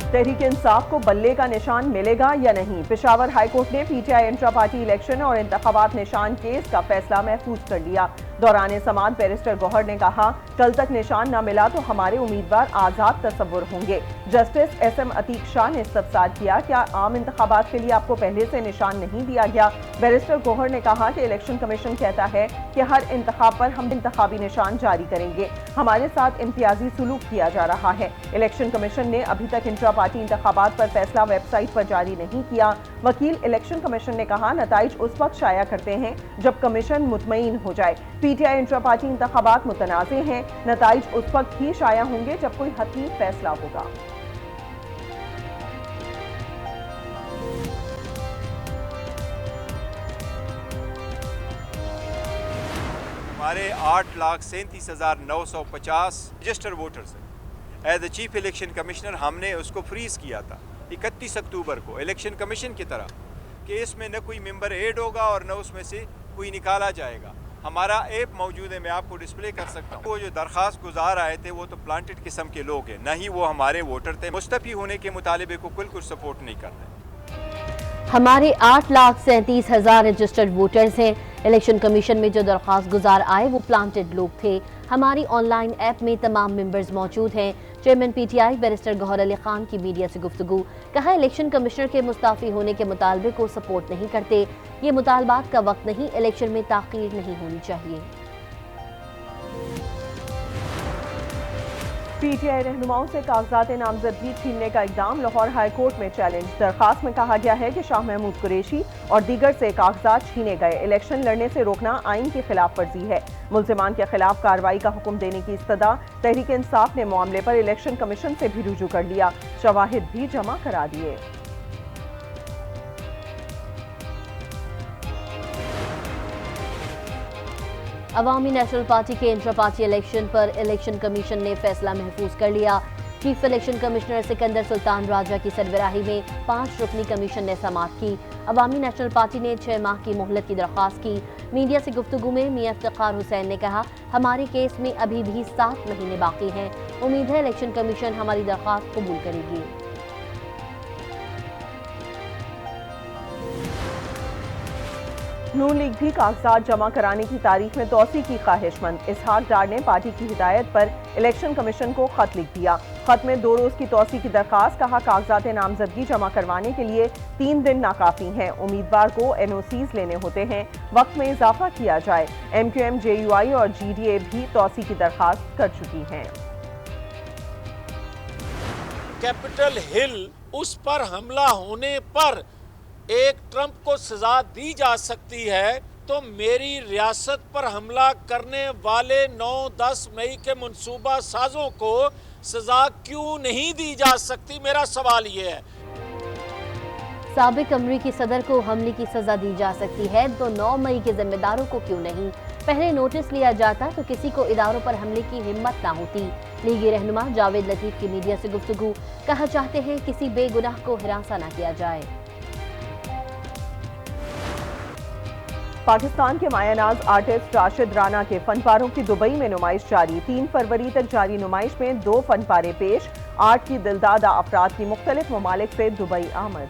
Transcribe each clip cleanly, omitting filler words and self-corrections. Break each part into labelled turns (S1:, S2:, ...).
S1: तहरीक इंसाफ को बल्ले का निशान मिलेगा या नहीं? पेशावर हाई कोर्ट ने पीटीआई इंट्रा पार्टी इलेक्शन और इंतखाबात निशान केस का फैसला महफूज कर लिया। दौरान समाअत बैरिस्टर गौहर ने कहा, कल तक निशान न मिला तो हमारे उम्मीदवार आजाद तस्वुर होंगे। जस्टिस SM अतीक शाह ने इस्तफसार किया, क्या आम इंतखाबात के लिए आपको पहले से निशान नहीं दिया गया? बैरिस्टर गौहर ने कहा कि इलेक्शन कमीशन कहता है कि हर इंतखाब पर हम इंतखाबी निशान जारी करेंगे। हमारे साथ इम्तियाजी सुलूक किया जा रहा है। इलेक्शन कमीशन ने अभी तक इंट्रा पार्टी इंतखाबात पर फैसला वेबसाइट पर जारी नहीं किया। वकील इलेक्शन कमीशन ने कहा, नताइज उस वक्त शाया करते हैं जब कमीशन मुतमईन हो जाए। पीटीआई इंट्रा पार्टी इंतखाबात मुतनाज़े हैं, नताइज उस वक्त ही शाया होंगे जब कोई हतमी फैसला होगा।
S2: हमारे 8,37,950 रजिस्टर वोटर्स हैं। As the chief election commissioner हमने उसको फ्रीज किया था 31 अक्टूबर को, इलेक्शन कमीशन की तरह कि इसमें न कोई मेंबर ऐड होगा और न उसमें से कोई निकाला जाएगा। हमारा ऐप मौजूद है, मैं आपको डिस्प्ले कर सकता हूँ। वो जो दरख्वास्त गुजार आए थे वो तो प्लांटेड किस्म के लोग हैं, न ही वो हमारे वोटर थे। मुस्तफी होने के मुतालिबे को बिल्कुल सपोर्ट नहीं करते।
S3: हमारे 8,37,000 रजिस्टर्ड वोटर्स हैं। इलेक्शन कमीशन में जो दरख्वास्त गुजार आए वो प्लांटेड लोग थे। हमारी ऑनलाइन ऐप में तमाम मेंबर्स मौजूद हैं। चेयरमैन पीटीआई बैरिस्टर गौहर अली खान की मीडिया से गुफ्तगू, कहा इलेक्शन कमिश्नर के मुस्ताफी होने के मुतालबे को सपोर्ट नहीं करते। ये मुतालबात का वक्त नहीं, इलेक्शन में ताख़ीर नहीं होनी चाहिए।
S1: पीटीआई रहनुमाओं से कागजात नामजदगी छीनने का इकदाम लाहौर हाई कोर्ट में चैलेंज। दरखास्त में कहा गया है कि शाह महमूद कुरैशी और दीगर से कागजात छीने गए। इलेक्शन लड़ने से रोकना आइन की खिलाफ वर्जी है। मुल्जिमान के खिलाफ कार्रवाई का हुक्म देने की इस्तदा। तहरीक इंसाफ ने मामले पर इलेक्शन कमीशन से भी रुजू कर लिया, शवाहिद भी जमा करा दिए।
S3: अवामी नेशनल पार्टी के इंट्रा पार्टी इलेक्शन पर इलेक्शन कमीशन ने फैसला महफूज कर लिया। Chief election commissioner Sikandar Sultan Raja की सरबराही में 5 रुकनी कमीशन ने समाअत की। अवामी नेशनल पार्टी ने 6 माह की मोहलत की दरख्वास्त की। मीडिया से गुफ्तगू में मियां इफ्तिखार हुसैन ने कहा, हमारे केस में अभी भी 7 महीने बाकी हैं। उम्मीद है इलेक्शन कमीशन हमारी दरख्वास्त कबूल करेगी।
S1: नून लीग भी कागजात जमा कराने की तारीख में तोसी की ख्वाहिशमंद। इसहाक डार ने पार्टी की हिदायत पर इलेक्शन कमीशन को खत लिख दिया। खत में 2 रोज की तोसी की दरखास्त, कहा कागजात नामजदगी जमा करवाने के लिए 3 दिन नाकाफी हैं। उम्मीदवार को NOCs लेने होते हैं, वक्त में इजाफा किया जाए। MQM, JUI और GDA भी तोसी की दरखास्त कर चुकी हैं।
S4: कैपिटल हिल उस पर हमला होने पर एक ट्रंप को सजा दी जा सकती है, तो मेरी रियासत पर हमला करने वाले 9-10 मई के मंसूबा साजों को सजा क्यों नहीं दी जा सकती? मेरा सवाल ये है।
S3: साबिक अमरीकी सदर को हमले की सजा दी जा सकती है, तो 9 मई के जिम्मेदारों को क्यों नहीं? पहले नोटिस लिया जाता तो किसी को इदारों पर हमले की हिम्मत ना होती। लीगी रहनुमा जावेद लतीफ की मीडिया से गुफ्तगू, कहा चाहते हैं किसी बेगुनाह को हिरासा न किया जाए।
S1: पाकिस्तान के मायानाज आर्टिस्ट राशिद राना के फनपारों की दुबई में नुमाइश जारी। 3 फरवरी तक जारी नुमाइश में 2 फनपारे पेश। आर्ट की दिलदादा अफराद की मुख्तलिफ ममालिक से दुबई आमद।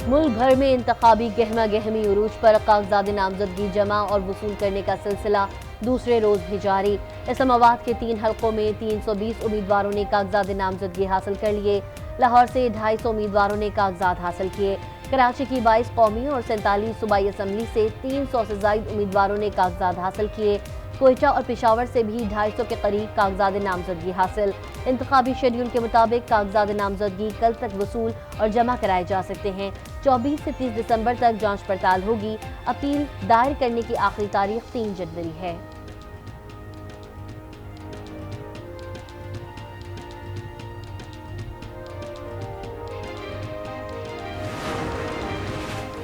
S3: मुल्क भर में इंतखाबी गहमा गहमी उरूज पर कागजात नामजदगी जमा और वसूल करने का सिलसिला दूसरे रोज भी जारी। इस्लामाबाद के 3 हलकों में 320 उम्मीदवारों ने कागजात नामजदगी हासिल कर लिए। लाहौर से 250 उम्मीदवारों ने कागजात हासिल किए। कराची की 22 कौमी और 47 सूबाई असम्बली से 300 से जायद उम्मीदवारों ने कागजात हासिल किए। कोयटा और पेशावर से भी 250 के करीब कागजात नामजदगी हासिल। इंतखाबी शेड्यूल के मुताबिक कागजात नामजदगी कल तक वसूल और जमा कराए जा सकते हैं। 24 से 30 दिसंबर तक जांच पड़ताल होगी। अपील दायर करने की आखिरी तारीख 3 जनवरी है।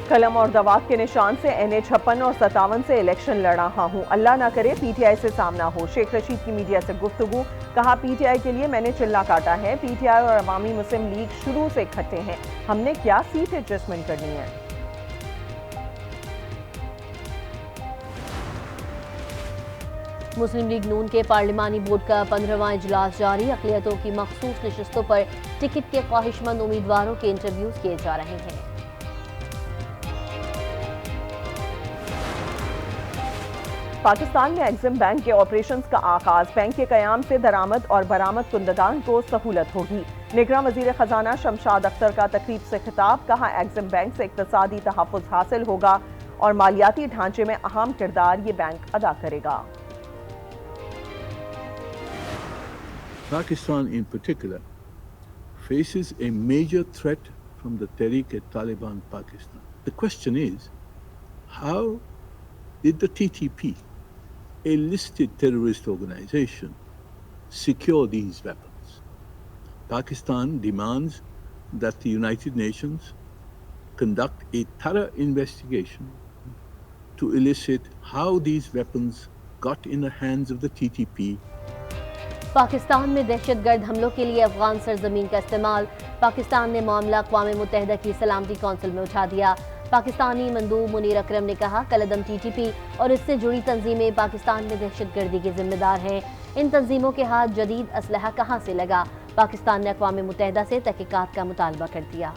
S1: कलम और दवात के निशान से NA 56 और 57 से इलेक्शन लड़ रहा हूँ, अल्लाह ना करे PTI से सामना हो। शेख रशीद की मीडिया से गुफ्तगू, कहा PTI के लिए मैंने चिल्ला काटा है। PTI और अवामी मुस्लिम लीग शुरू से इकट्ठे हैं, हमने क्या सीट एडजस्टमेंट करनी है।
S3: मुस्लिम लीग नून के पार्लिमानी बोर्ड का 15वां इजलास जारी। अक़लियतों की मखसूस नशस्तों पर टिकट के ख्वाहिशमंद उम्मीदवारों के इंटरव्यूज किए जा रहे हैं।
S1: पाकिस्तान में एग्जिम बैंक के ऑपरेशंस का आगाज। बैंक के कयाम से दरामद और बरामद कुंदगान को सहूलत होगी। निगरां वजीर खजाना शमशाद अख्तर का तकरीब से खिताब। कहा, एग्जिम बैंक से इक्तसादी तहफ़्फ़ुज़ हासिल होगा और मालियाती ढांचे में अहम किरदार ये बैंक अदा करेगा।
S5: Pakistan in particular faces a major threat from the Tehreek-e-Taliban Pakistan. The question is, how did the TTP, a listed terrorist organization, secure these weapons? Pakistan demands that the United Nations conduct a thorough investigation to elicit how these weapons got in the hands of the TTP.
S3: Pakistan में दहशतगर्द हमलों के लिए अफगान सरजमीन का इस्तेमाल। पाकिस्तान ने मामला अक़वाम मुत्तहिदा की सलामती कौंसिल में उठा दिया। पाकिस्तानी मंदूब मुनीर अकरम ने कहा, कलअदम TTP और इससे जुड़ी तंजीमें पाकिस्तान में दहशतगर्दी के जिम्मेदार हैं। इन तंजीमों के हाथ जदीद असलहा कहाँ से लगा? पाकिस्तान ने अक़वाम मुत्तहिदा से तहक़ीक़ात का मुतालबा कर दिया।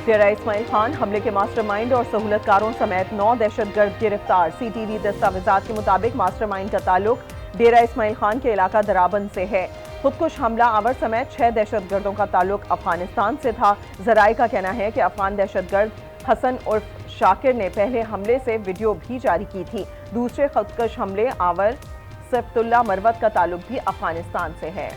S1: डेरा इस्माइल खान हमले के मास्टरमाइंड और सहूलतकारों समेत 9 दहशतगर्द गिरफ्तार। CTV दस्तावेजात के मुताबिक मास्टरमाइंड का ताल्लुक डेरा इस्माइल खान के इलाका दराबंद से है। खुदकुश हमला आवर समेत 6 दहशतगर्दों का ताल्लुक अफगानिस्तान से था। जराए का कहना है कि अफगान दहशतगर्द हसन उर्फ शाकिर ने पहले हमले से वीडियो भी जारी की थी। दूसरे खुदकुश हमले आवर सैफुल्लाह मरवत का ताल्लुक भी अफगानिस्तान से है।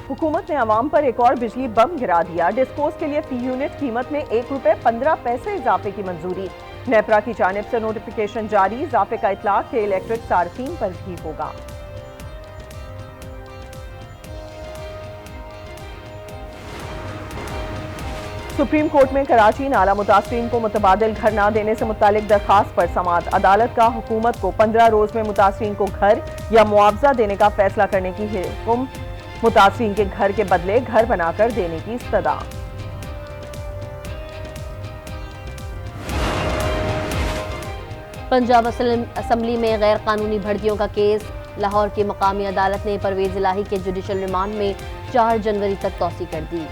S1: हुकूमत ने अवाम पर एक और बिजली बम गिरा दिया। डिस्पोज के लिए फी यूनिट कीमत में ₹1.15 इजाफे की मंजूरी। नेपरा की जानिब से नोटिफिकेशन जारी। इजाफे का इतलाक के इलेक्ट्रिक सार्फिन पर भी होगा। सुप्रीम कोर्ट में कराची नाला मुतासरीन को मुतबादिल घर न देने से मुतालिक दरखास्त पर समाअत। अदालत का हुकूमत को 15 रोज में मुतासरीन को घर या मुआवजा देने का फैसला करने की हुक्म। मुतासरीन के घर के बदले घर बनाकर देने की इस्तदा।
S3: पंजाब असम्बली में गैर कानूनी भर्तियों का केस। लाहौर की मकामी अदालत ने परवेज इलाही के जुडिशल रिमांड में 4 जनवरी तक तौसी कर दी।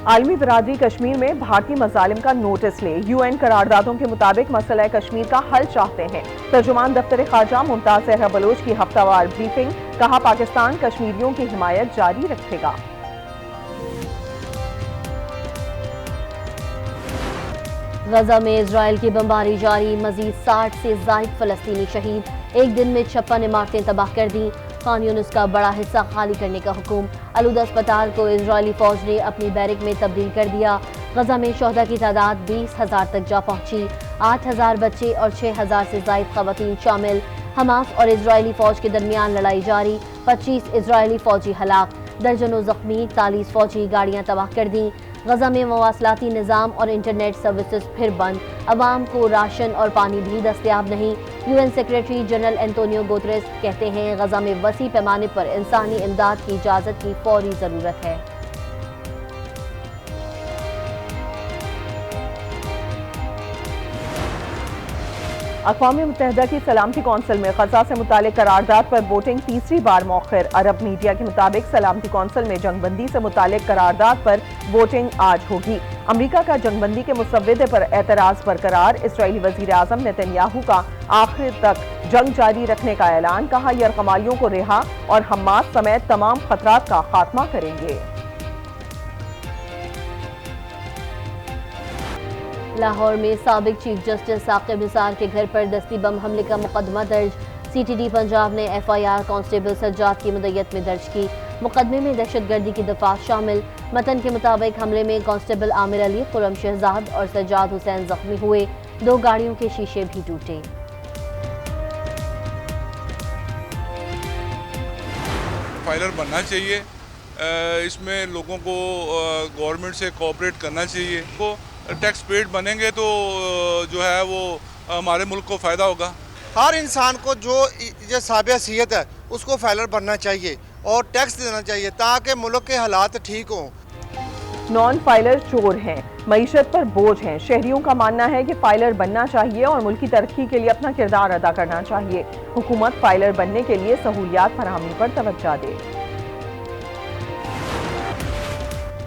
S1: आलमी बरादरी कश्मीर में भारतीय मजालिम का नोटिस ले। UN करारदादों के मुताबिक मसला कश्मीर का हल चाहते हैं। तर्जुमान दफ्तर खारजा मुमताज सहरा बलोच की हफ्तावार ब्रीफिंग। कहा, पाकिस्तान कश्मीरियों की हिमायत जारी रखेगा।
S3: गजा में इजराइल की बमबारी जारी। मजीद 60 से जायद फलस्तीनी शहीद। एक दिन में 56 इमारतें तबाह कर दी। खान यूनिस का बड़ा हिस्सा खाली करने का हुक्म। अलूदा अस्पताल को इजरायली फौज ने अपनी बैरक में तब्दील कर दिया। गजा में शोहदा की तादाद 20,000 तक जा पहुंची। 8,000 बच्चे और 6,000 से जायद खवातीन शामिल। हमास और इजरायली फौज के दरमियान लड़ाई जारी। 25 इजरायली फौजी हलाक, दर्जनों जख्मी। 40 फौजी गाड़ियां तबाह कर दी। गजा में मवासलाती निज़ाम और इंटरनेट सर्विसेज फिर बंद। अवाम को राशन और पानी भी दस्तयाब नहीं। UN secretary general Antonio Guterres कहते हैं, गजा में वसी पैमाने पर इंसानी इमदाद की इजाज़त की फौरी ज़रूरत है।
S1: अक़वाम मुत्तहिदा की सलामती कौंसिल में गजा से मुतालिक करारदाद पर वोटिंग तीसरी बार मौखर। अरब मीडिया के मुताबिक सलामती कौंसिल में जंगबंदी से मुतालिक करारदाद पर वोटिंग आज होगी। अमरीका का जंगबंदी के मुसव्वदे पर एतराज़ बरकरार। इसराइली वज़ीर आज़म नेतन्याहू का आखिर तक जंग जारी रखने का ऐलान। कहा, यरगमालियों को रिहा और हमास समेत तमाम खतरात का खात्मा करेंगे।
S3: लाहौर में साबिक चीफ जस्टिस साकिब निसार के घर पर दस्ती बम हमले का मुकदमा दर्ज। CTD पंजाब ने FIR कांस्टेबल सज्जाद की मुद्दत में दर्ज की। मुकदमे में दहशतगर्दी की दफात शामिल। मतन के मुताबिक हमले में कांस्टेबल आमिर अली, खुरम शहजाद और सज्जाद हुसैन जख्मी हुए। 2 गाड़ियों के शीशे भी टूटे।
S6: फाइलर बनना चाहिए। इसमें लोगों को गवर्नमेंट से कोऑपरेट करना चाहिए। वो टैक्स पेड बनेंगे तो जो है वो हमारे मुल्क को फ़ायदा होगा।
S7: हर इंसान को जो ये साबिया सीहत है उसको फाइलर बनना चाहिए। और टैक्स देना चाहिए ताकि मुल्क के हालात ठीक हों।
S1: नॉन फाइलर चोर हैं, मईशत पर बोझ हैं। शहरियों का मानना है कि फाइलर बनना चाहिए और मुल्क की तरक्की के लिए अपना किरदार अदा करना चाहिए। हुकूमत फाइलर बनने के लिए सहूलियात फराहमी पर तवज्जो दे।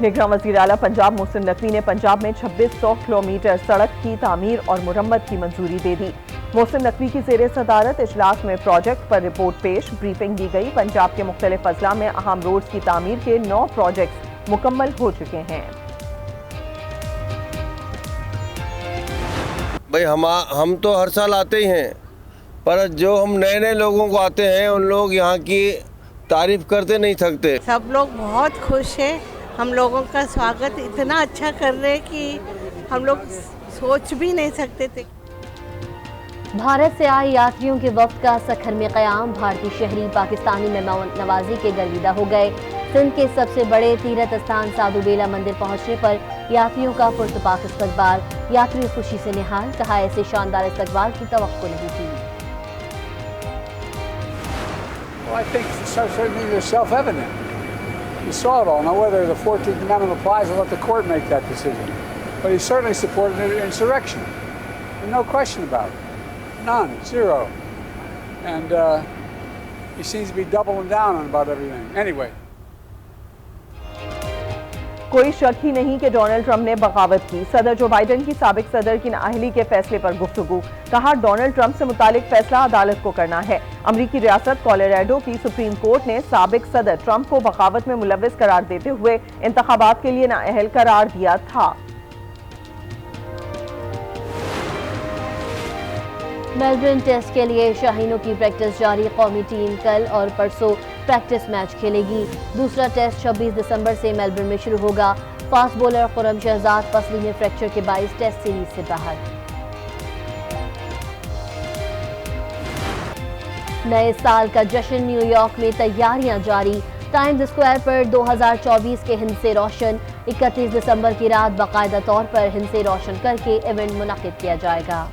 S1: निगरान वज़ीर आला पंजाब मोहसिन नकवी ने पंजाब में 2600 किलोमीटर सड़क की तामीर और मुरम्मत की मंजूरी दे दी। मोहसिन नकवी की ज़ेरे सदारत इजलास में प्रोजेक्ट पर रिपोर्ट पेश, ब्रीफिंग दी गई। पंजाब के मुख्तलिफ अजला में अहम रोड्स की तामीर के 9 प्रोजेक्ट मुकम्मल हो चुके हैं।
S8: भाई हम तो हर साल आते ही हैं, पर जो हम नए नए लोगों को आते हैं उन लोग यहाँ की तारीफ करते नहीं थकते।
S9: सब लोग बहुत खुश हैं, हम लोगों का स्वागत इतना अच्छा कर रहे हैं कि हम लोग सोच भी नहीं सकते थे।
S3: भारत से आए यात्रियों के वफ्द का सखर में क़याम, भारतीय शहरी पाकिस्तानी मेहमान नवाजी के गर्विदा हो गए। सिंध के सबसे बड़े तीर्थ स्थान साधु बेला मंदिर पहुंचने पर यात्रियों का पुरतपाक इस्तकबाल, यात्री खुशी से निहाल, कहा ऐसे शानदार इस्तकबाल की तवक्को नहीं थी।
S10: Well, I think certainly they're self-evident. You saw it all. Now, whether the 14th Amendment applies, I'll let the court make that decision. But he certainly supported an insurrection. There's no question about it. None. Zero. And he seems to be doubling down on about everything. Anyway.
S1: कोई शक ही नहीं कि Donald Trump ने बगावत की। सदर जो Biden की साबिक सदर की नाअहली के फैसले पर गुफ्तगू, कहा डोनाल्ड ट्रंप से मुतालिक फैसला अदालत को करना है। अमरीकी रियासत कोलोराडो की सुप्रीम कोर्ट ने साबिक सदर ट्रंप को बगावत में मुलव्विस करार देते हुए इंतखाबात के लिए नाअहल करार दिया था।
S3: मेलबर्न टेस्ट के लिए शाहीनों की प्रैक्टिस जारी, कौमी टीम कल और परसों प्रैक्टिस मैच खेलेगी। दूसरा टेस्ट 26 दिसंबर से मेलबर्न में शुरू होगा। फास्ट बॉलर खुर्रम शहजाद पसली में फ्रैक्चर के बाइस टेस्ट सीरीज से बाहर। नए साल का जश्न, न्यूयॉर्क में तैयारियां जारी। टाइम्स स्क्वायर पर 2024 के हिंद से रोशन, 31 दिसंबर की रात बाकायदा तौर पर हिंद से रोशन करके इवेंट मुनक्किद किया जाएगा।